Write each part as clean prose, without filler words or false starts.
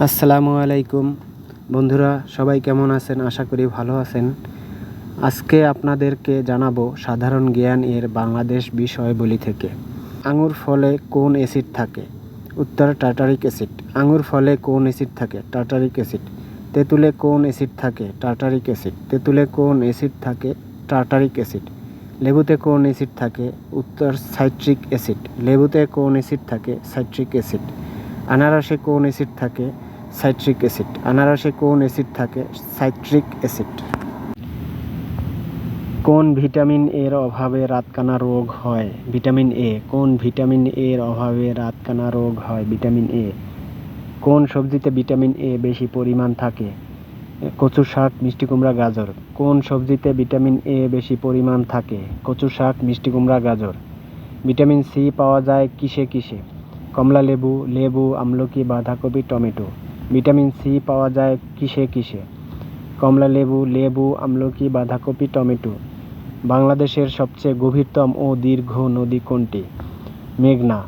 আসসালামু আলাইকুম বন্ধুরা, সবাই কেমন আছেন? আশা করি ভালো আছেন। আজকে আপনাদেরকে জানাবো সাধারণ জ্ঞান এর বাংলাদেশ বিষয়াবলী থেকে। আঙুর ফলে কোন অ্যাসিড থাকে? উত্তর টার্টারিক অ্যাসিড। আঙুর ফলে কোন অ্যাসিড থাকে? Tartaric acid. তেঁতুলে কোন অ্যাসিড থাকে? Tartaric acid. তেঁতুলে কোন অ্যাসিড থাকে? Tartaric acid. লেবুতে কোন অ্যাসিড থাকে? উত্তর সাইট্রিক অ্যাসিড। লেবুতে কোন অ্যাসিড থাকে? Citric acid. আনারসে কোন অ্যাসিড থাকে? Citric acid. আনারসে কোন অ্যাসিড থাকে? Citric acid. কোন ভিটামিন এর অভাবে রাতকানা রোগ হয়? Vitamin A. কোন ভিটামিন এর অভাবে রাতকানা রোগ হয়? Vitamin A. কোন সবজিতে ভিটামিন এ বেশি পরিমাণ থাকে? কচু শাক, মিষ্টি কুমড়া, গাজর। কোন সবজিতে ভিটামিন এ বেশি পরিমাণ থাকে? কচু শাক, মিষ্টি কুমড়া, গাজর। ভিটামিন সি পাওয়া যায় কিসে কিসে? কমলা লেবু, লেবু, আমলকি, বাঁধাকপি, টমেটো। ভিটামিন সি পাওয়া যায় কিসে কিসে? কমলা লেবু, লেবু, আমলকি, বাঁধাকপি, টমেটো। বাংলাদেশের সবচেয়ে গভীরতম ও দীর্ঘ নদী কোনটি? মেঘনা।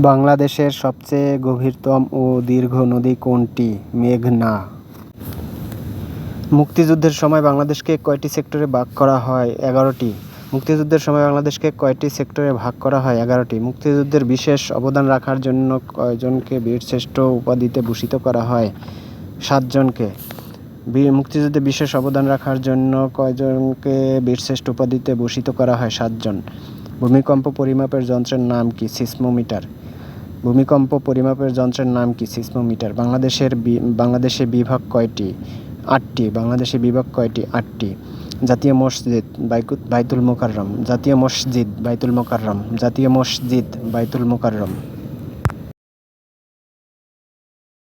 বাংলাদেশের সবচেয়ে গভীরতম ও দীর্ঘ নদী কোনটি? মেঘনা। মুক্তিযুদ্ধের সময় বাংলাদেশকে কয়টি সেক্টরে ভাগ করা হয়? 11টি। মুক্তিযুদ্ধের সময় বাংলাদেশকে কয়টি সেক্টরে ভাগ করা হয়? 11টি। মুক্তিযুদ্ধের বিশেষ অবদান রাখার জন্য কয়জনকে বীরশ্রেষ্ঠ উপাধিতে ভূষিত করা হয়? 7 জনকে। মুক্তিযুদ্ধে বিশেষ অবদান রাখার জন্য কয়জনকে বীরশ্রেষ্ঠ উপাধিতে ভূষিত করা হয়? 7 জন। ভূমিকম্প পরিমাপের যন্ত্রের নাম কি? সিসমোমিটার। ভূমিকম্প পরিমাপের যন্ত্রের নাম কি? সিসমোমিটার। বাংলাদেশে বিভাগ কয়টি? 8টি। বাংলাদেশে বিভাগ কয়টি? 8টি। জাতীয় মসজিদ বাইতুল মোকাররম। জাতীয় মসজিদ বাইতুল মোকাররম। জাতীয় মসজিদ বাইতুল মোকাররম।